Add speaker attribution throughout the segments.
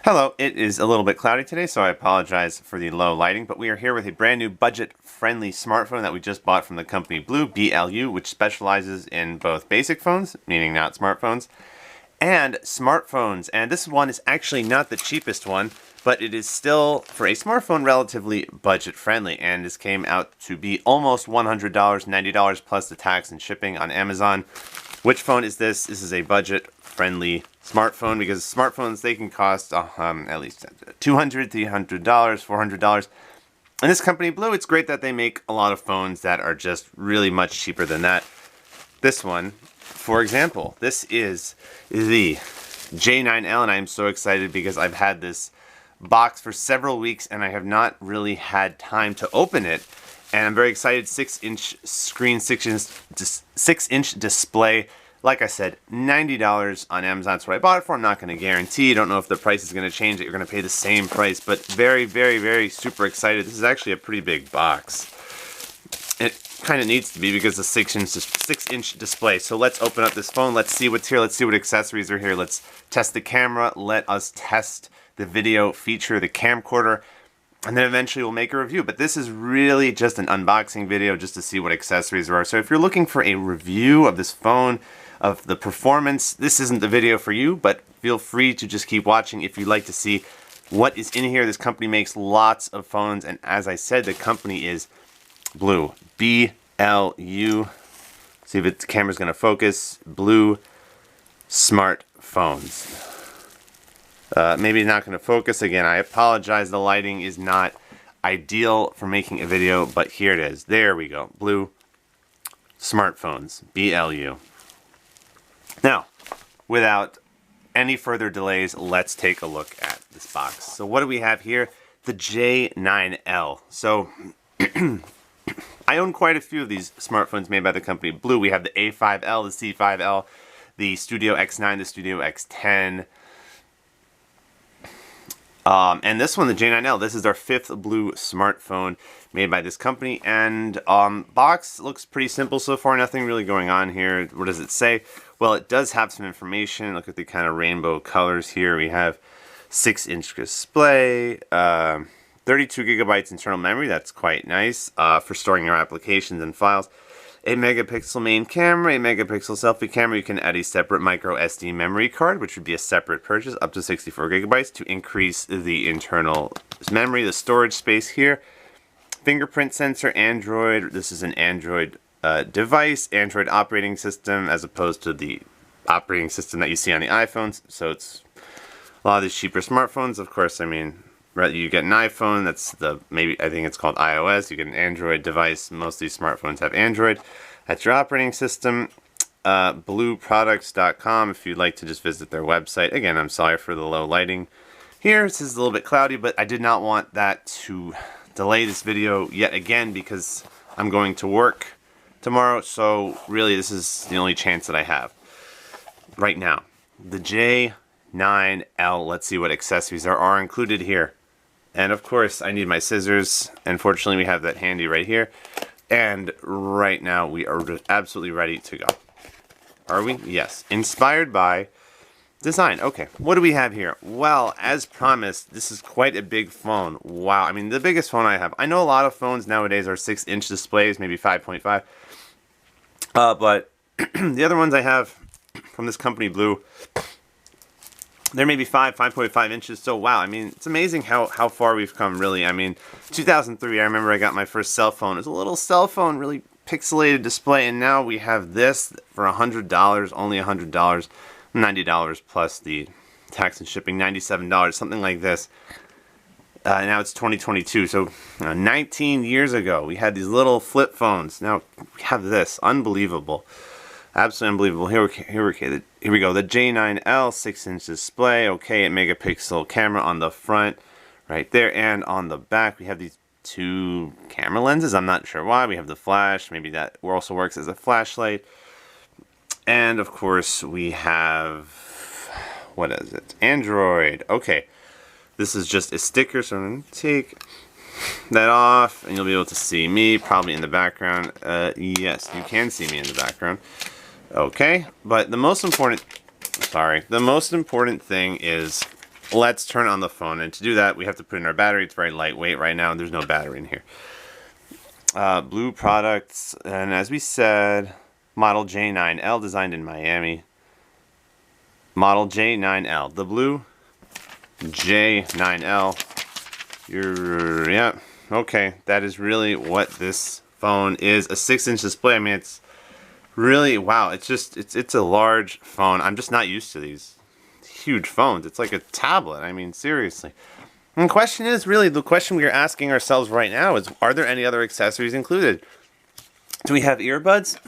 Speaker 1: Hello, it is a little bit cloudy today, so I apologize for the low lighting, but we are here with a brand new budget-friendly smartphone that we just bought from the company Blu, BLU, which specializes in both basic phones, meaning not smartphones, and smartphones. And this one is actually not the cheapest one, but it is still, for a smartphone, relatively budget-friendly, and this came out to be almost $100, $90 plus the tax and shipping on Amazon. Which phone is this? This is a budget-friendly smartphone because smartphones, they can cost at least $200, $300, $400. And this company, Blu, it's great that they make a lot of phones that are just really much cheaper than that. This one, for example, this is the J9L, and I am so excited because I've had this box for several weeks and I have not really had time to open it. And I'm very excited. 6-inch screen, 6-inch display. Like I said, $90 on Amazon. That's what I bought it for. I'm not going to guarantee. Don't know if the price is going to change. That you're going to pay the same price. But very, very, very super excited. This is actually a pretty big box. It kind of needs to be because it's a 6-inch display. So let's open up this phone. Let's see what's here. Let's see what accessories are here. Let's test the camera. Let us test the video feature, the camcorder. And then eventually we'll make a review. But this is really just an unboxing video just to see what accessories there are. So if you're looking for a review of this phone, of the performance, this isn't the video for you, but feel free to just keep watching if you'd like to see what is in here. This company makes lots of phones, and as I said, the company is Blu, B-L-U. See if the camera's going to focus. Blu smartphones. Maybe not going to focus again. I apologize, the lighting is not ideal for making a video, but here it is. There we go. Blu smartphones, BLU. Now, without any further delays, let's take a look at this box. So what do we have here? The J9L. So I own quite a few of these smartphones made by the company Blu. We have the A5L, the C5L, the Studio X9, the Studio X10. And this one, the J9L, this is our 5th Blu smartphone made by this company. And box looks pretty simple so far. Nothing really going on here. What does it say? Well, it does have some information. Look at the kind of rainbow colors here. We have 6-inch display, 32 gigabytes internal memory. That's quite nice for storing your applications and files. 8 megapixel main camera, 8 megapixel selfie camera. You can add a separate micro SD memory card, which would be a separate purchase, up to 64 gigabytes to increase the internal memory, the storage space here. Fingerprint sensor, Android. This is an Android device, Android operating system, as opposed to the operating system that you see on the iPhones. So it's a lot of these cheaper smartphones. Of course, I mean, you get an iPhone, that's I think it's called iOS. You get an Android device. Most of these smartphones have Android. That's your operating system. BlueProducts.com if you'd like to just visit their website. Again, I'm sorry for the low lighting here. This is a little bit cloudy, but I did not want that to delay this video yet again because I'm going to work tomorrow. So really, this is the only chance that I have right now. The J9L. Let's see what accessories are included here. And of course, I need my scissors. Unfortunately, we have that handy right here. And right now, we are absolutely ready to go. Are we? Yes. Inspired by design. Okay, what do we have here? Well, as promised, this is quite a big phone. Wow, I mean, the biggest phone I have. I know a lot of phones nowadays are 6-inch displays, maybe 5.5. But the other ones I have from this company, Blu, they're maybe 5.5 inches, so wow, I mean, it's amazing how far we've come, really. I mean, 2003, I remember I got my first cell phone. It was a little cell phone, really pixelated display, and now we have this for $100, only $100, $90 plus the tax and shipping, $97, something like this. Now it's 2022, so 19 years ago, we had these little flip phones. Now we have this, unbelievable. Absolutely unbelievable. Here we go. The J9L 6-inch display. Okay, 8 megapixel camera on the front, right there, and on the back we have these 2 camera lenses. I'm not sure why. We have the flash. Maybe that also works as a flashlight. And of course we have, what is it? Android. Okay, this is just a sticker. So I'm going to take that off, and you'll be able to see me probably in the background. Yes, you can see me in the background. Okay, but the most important thing is let's turn on the phone. And to do that, we have to put in our battery. It's very lightweight right now, and there's no battery in here. Blu products, and as we said, model J9L, designed in Miami. Model J9L, the Blu J9L. Yeah, okay, that is really what this phone is. A 6-inch display. I mean, it's really, wow, it's a large phone. I'm just not used to these huge phones. It's like a tablet. I mean, seriously. And the question is, really, the question we are asking ourselves right now is, are there any other accessories included? Do we have earbuds?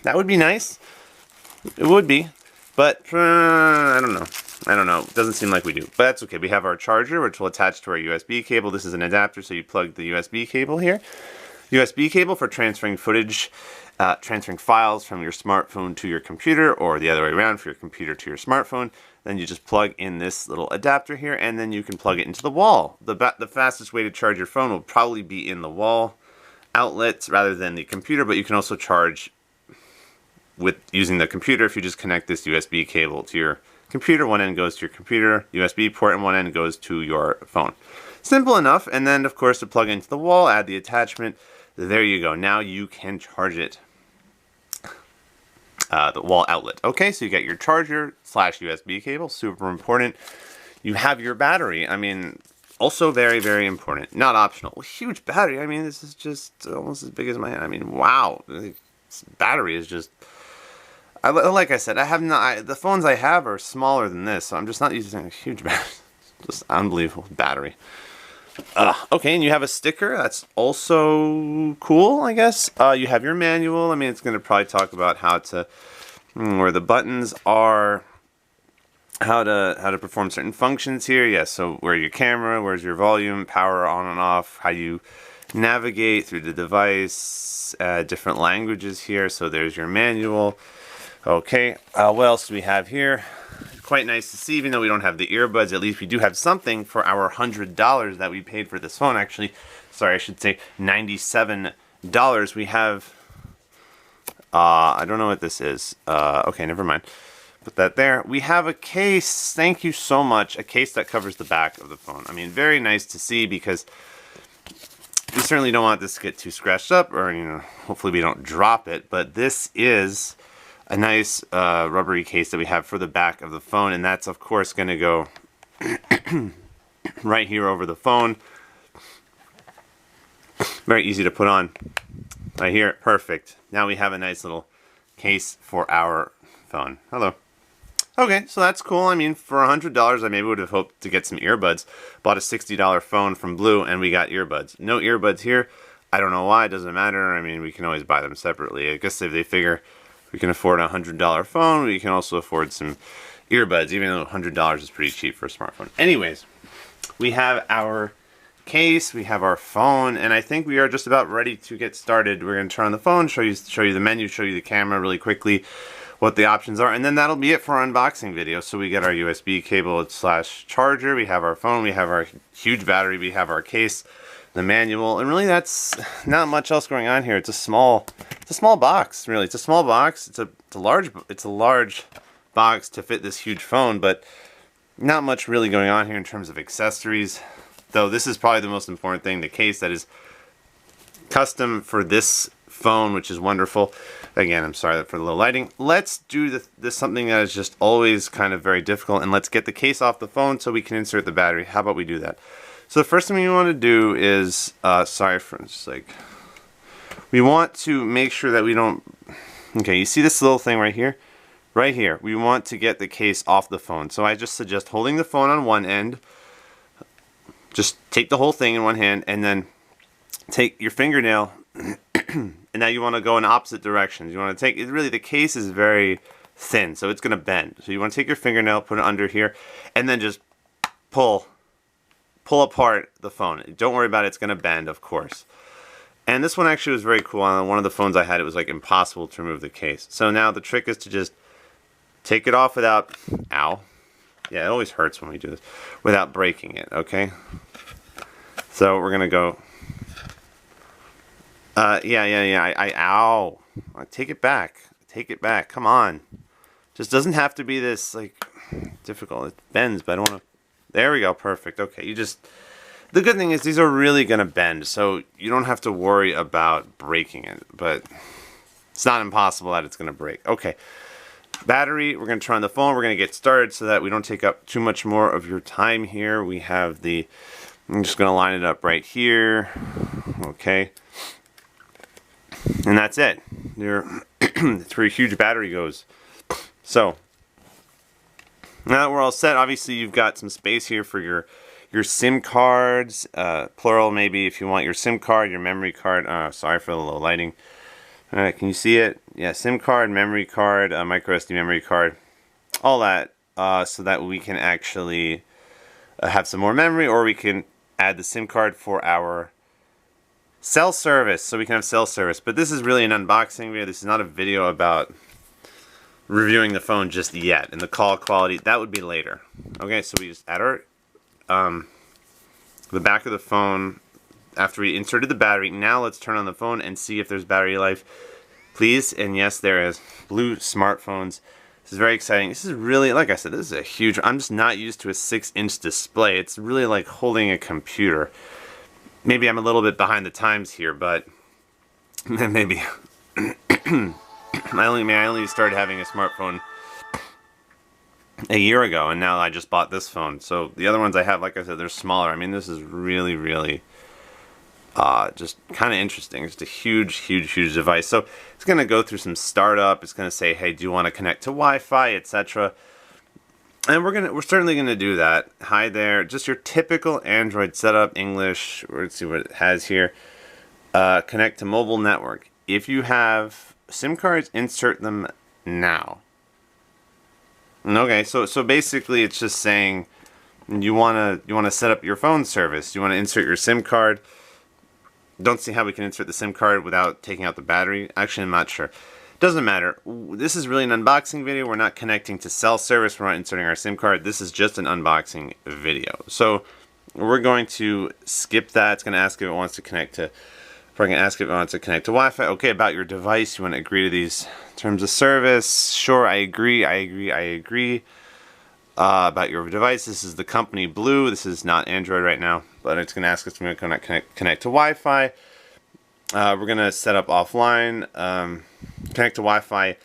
Speaker 1: That would be nice. It would be. But, I don't know. I don't know. It doesn't seem like we do. But that's okay. We have our charger, which will attach to our USB cable. This is an adapter, so you plug the USB cable here. USB cable for transferring footage, transferring files from your smartphone to your computer, or the other way around, for your computer to your smartphone. Then you just plug in this little adapter here, and then you can plug it into the wall. The fastest way to charge your phone will probably be in the wall outlets rather than the computer, but you can also charge with using the computer if you just connect this USB cable to your computer. One end goes to your computer USB port, and one end goes to your phone. Simple enough. And then, of course, to plug into the wall, add the attachment. There you go. Now you can charge it. The wall outlet. Okay, so you got your charger / USB cable, super important. You have your battery. I mean, also very, very important. Not optional. Well, huge battery. I mean, this is just almost as big as my hand. I mean, wow. This battery is just... like I said, I have not. The phones I have are smaller than this, so I'm just not using a huge battery. Just unbelievable battery. Okay, and you have a sticker. That's also cool, I guess. You have your manual. I mean, it's going to probably talk about how to, where the buttons are, how to perform certain functions here. Yes, so where your camera, where's your volume, power on and off, how you navigate through the device, different languages here. So there's your manual. Okay, what else do we have here? Quite nice to see, even though we don't have the earbuds, at least we do have something for our $100 that we paid for this phone. Actually, sorry, I should say $97. We have, I don't know what this is. Okay, never mind. Put that there. We have a case, thank you so much, a case that covers the back of the phone. I mean, very nice to see, because we certainly don't want this to get too scratched up, or, you know, hopefully we don't drop it, but this is a nice rubbery case that we have for the back of the phone, and that's of course going to go right here over the phone. Very easy to put on right here. Perfect. Now we have a nice little case for our phone. Hello. Okay, so that's cool. I mean, for $100, I maybe would have hoped to get some earbuds. Bought a $60 phone from Blu, and we got earbuds. No earbuds here. I don't know why. It doesn't matter. I mean, we can always buy them separately. I guess if they figure we can afford a $100 phone, we can also afford some earbuds, even though $100 is pretty cheap for a smartphone. Anyways, we have our case, we have our phone, and I think we are just about ready to get started. We're going to turn on the phone, show you the menu, show you the camera really quickly, what the options are, and then that'll be it for our unboxing video. So we get our USB cable / charger, we have our phone, we have our huge battery, we have our case, the manual, and really that's not much else going on here. It's a small box, really. It's a small box. It's a large box to fit this huge phone, but not much really going on here in terms of accessories. Though this is probably the most important thing, the case that is custom for this phone, which is wonderful. Again, I'm sorry for the low lighting. Let's do this something that is just always kind of very difficult, and let's get the case off the phone so we can insert the battery. How about we do that? So the first thing we want to do is, we want to make sure that we don't, okay, you see this little thing right here? Right here. We want to get the case off the phone. So I just suggest holding the phone on one end, just take the whole thing in one hand, and then take your fingernail, and now you want to go in opposite directions. You want to take, really the case is very thin, so it's going to bend. So you want to take your fingernail, put it under here, and then just pull apart the phone. Don't worry about it, it's going to bend, of course. And this one actually was very cool. On one of the phones I had, it was like impossible to remove the case. So now the trick is to just take it off without, ow. Yeah, it always hurts when we do this, without breaking it, okay? So we're going to go, ow. Take it back, come on. Just doesn't have to be this, like, difficult. It bends, but I don't want to. There we go. Perfect. Okay, the good thing is these are really going to bend, so you don't have to worry about breaking it, but it's not impossible that it's going to break. Okay, battery, we're going to turn on the phone, we're going to get started so that we don't take up too much more of your time here. We have I'm just going to line it up right here. Okay. And that's it. That's where your huge battery goes. So, now that we're all set, obviously you've got some space here for your SIM cards, plural maybe if you want your SIM card, your memory card. Sorry for the low lighting. Alright, can you see it? Yeah, SIM card, memory card, micro SD memory card, all that, so that we can actually have some more memory, or we can add the SIM card for our cell service, so we can have cell service. But this is really an unboxing video. This is not a video about reviewing the phone just yet, and the call quality, that would be later. Okay, so we just add our the back of the phone after we inserted the battery. Now let's turn on the phone and see if there's battery life, please. And yes, there is. Blue smartphones. This is very exciting. This is really, like I said, this is a huge, I'm just not used to a 6-inch display. It's really like holding a computer. Maybe I'm a little bit behind the times here, but maybe. I only started having a smartphone a year ago, and now I just bought this phone. So the other ones I have, like I said, they're smaller. I mean, this is really, really just kind of interesting. It's a huge, huge, huge device. So it's going to go through some startup. It's going to say, hey, do you want to connect to Wi-Fi, etc. And we're certainly going to do that. Hi there. Just your typical Android setup, English. Let's see what it has here. Connect to mobile network. If you have SIM cards, insert them now. Okay, so basically it's just saying you wanna set up your phone service. You wanna insert your SIM card. Don't see how we can insert the SIM card without taking out the battery. Actually, I'm not sure. Doesn't matter. This is really an unboxing video. We're not connecting to cell service. We're not inserting our SIM card. This is just an unboxing video. So we're going to skip that. It's gonna ask if it wants to connect to. We're going to ask if it wants to connect to Wi-Fi. Okay, about your device, you want to agree to these terms of service. Sure, I agree, I agree, I agree. About your device, this is the company Blue. This is not Android right now, but it's going to ask us if we're going to connect to Wi-Fi. We're going to set up offline, connect to Wi-Fi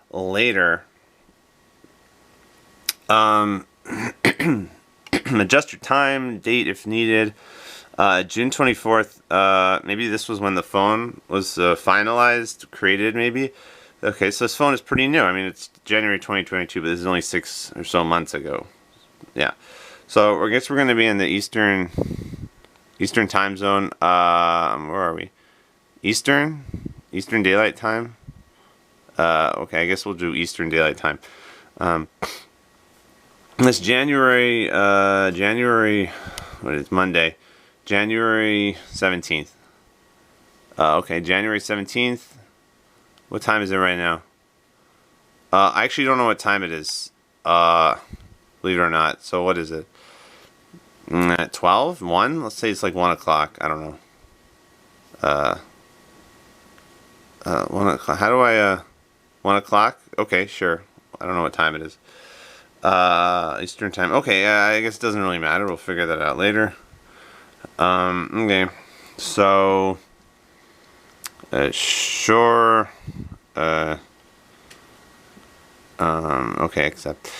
Speaker 1: later. Adjust your time, date if needed. June 24th, maybe this was when the phone was finalized, created maybe. Okay, so this phone is pretty new. I mean, it's January 2022, but this is only 6 or so months ago. Yeah. So I guess we're going to be in the Eastern time zone. Where are we? Eastern Daylight Time? Okay, I guess we'll do Eastern Daylight Time. It's January, what is it, Monday. January 17th. Okay, January 17th. What time is it right now? I actually don't know what time it is. Believe it or not. So what is it? At 12? 1? Let's say it's like 1 o'clock. I don't know. 1 o'clock. How do I, 1 o'clock? Okay, sure. I don't know what time it is. Eastern time. Okay, I guess it doesn't really matter. We'll figure that out later. Okay, so, sure, okay, accept.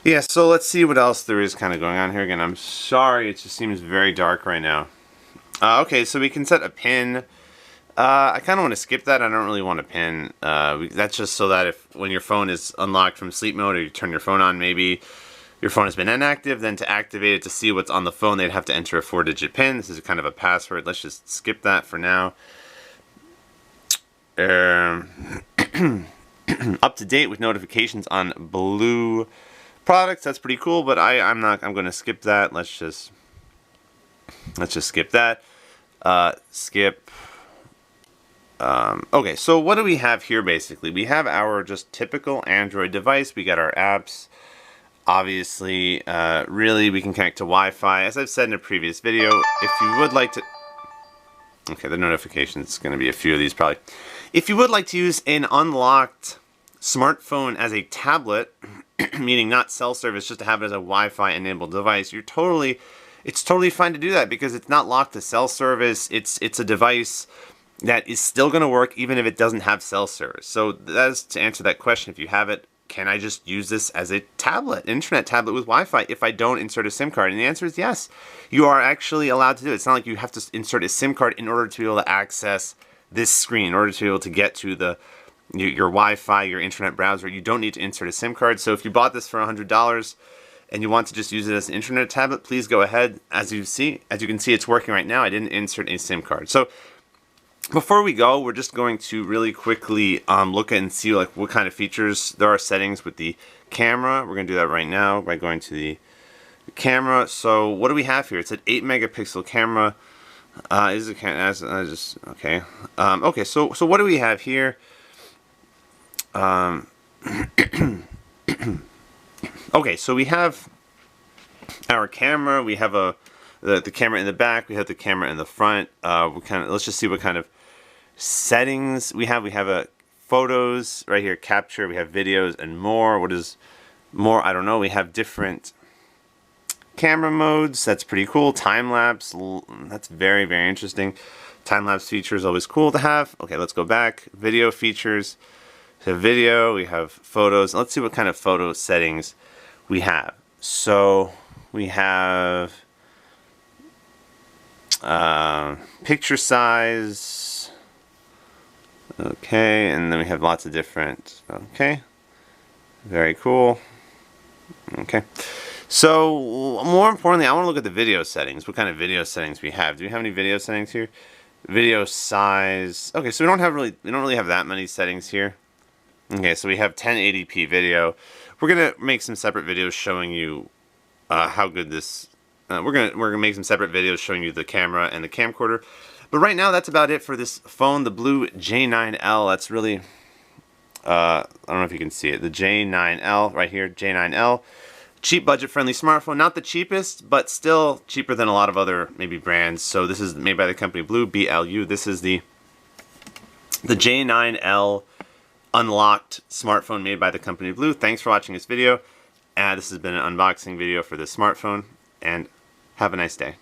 Speaker 1: Yeah, so let's see what else there is kind of going on here. Again, I'm sorry, it just seems very dark right now. Okay, so we can set a pin. I kind of want to skip that. I don't really want a pin. That's just so that if when your phone is unlocked from sleep mode, or you turn your phone on, maybe your phone has been inactive, then to activate it to see what's on the phone, they'd have to enter a 4-digit PIN. This is kind of a password. Let's just skip that for now. Up to date with notifications on Blue products. That's pretty cool, but I'm going to skip that. Let's just skip that. Skip. Okay, so what do we have here basically? We have our just typical Android device. We got our apps. Obviously, really, we can connect to Wi-Fi. As I've said in a previous video, if you would like to... Okay, the notifications, going to be a few of these probably. If you would like to use an unlocked smartphone as a tablet, meaning not cell service, just to have it as a Wi-Fi enabled device, it's totally fine to do that because it's not locked to cell service. It's a device that is still going to work even if it doesn't have cell service. So that's to answer that question. If you have it, can I just use this as a tablet, internet tablet with Wi-Fi if I don't insert a SIM card? And the answer is yes. You are actually allowed to do it. It's not like you have to insert a SIM card in order to be able to access this screen, in order to be able to get to your Wi-Fi, your internet browser. You don't need to insert a SIM card. So if you bought this for $100 and you want to just use it as an internet tablet, please go ahead. As you can see, it's working right now. I didn't insert a SIM card. So before we go, we're just going to really quickly look at and see like what kind of features there are settings with the camera. We're going to do that right now by going to the camera. So what do we have here? It's an 8 megapixel camera. Is it okay? Okay, so what do we have here? Okay, so we have our camera. We have the camera in the back. We have the camera in the front. Let's just see what kind of settings we have. We have a photos right here, capture. We have videos and more. What is more? I don't know. We have different camera modes. That's pretty cool. Time lapse. That's very, very interesting. Time lapse feature is always cool to have. Okay, let's go back. Video features. So video. We have photos. Let's see what kind of photo settings we have. So we have picture size. Okay, and then we have lots of different. Okay, very cool. Okay, so more importantly, I want to look at the video settings. What kind of video settings we have? Do we have any video settings here? Video size. Okay, so we don't really have that many settings here. Okay, so we have 1080p video. We're gonna make some separate videos showing you how good this. We're gonna make some separate videos showing you the camera and the camcorder. But right now, that's about it for this phone, the Blu J9L. That's really, I don't know if you can see it. The J9L right here, J9L. Cheap, budget-friendly smartphone. Not the cheapest, but still cheaper than a lot of other maybe brands. So this is made by the company Blu, B-L-U. This is the J9L unlocked smartphone made by the company Blu. Thanks for watching this video. This has been an unboxing video for this smartphone, and have a nice day.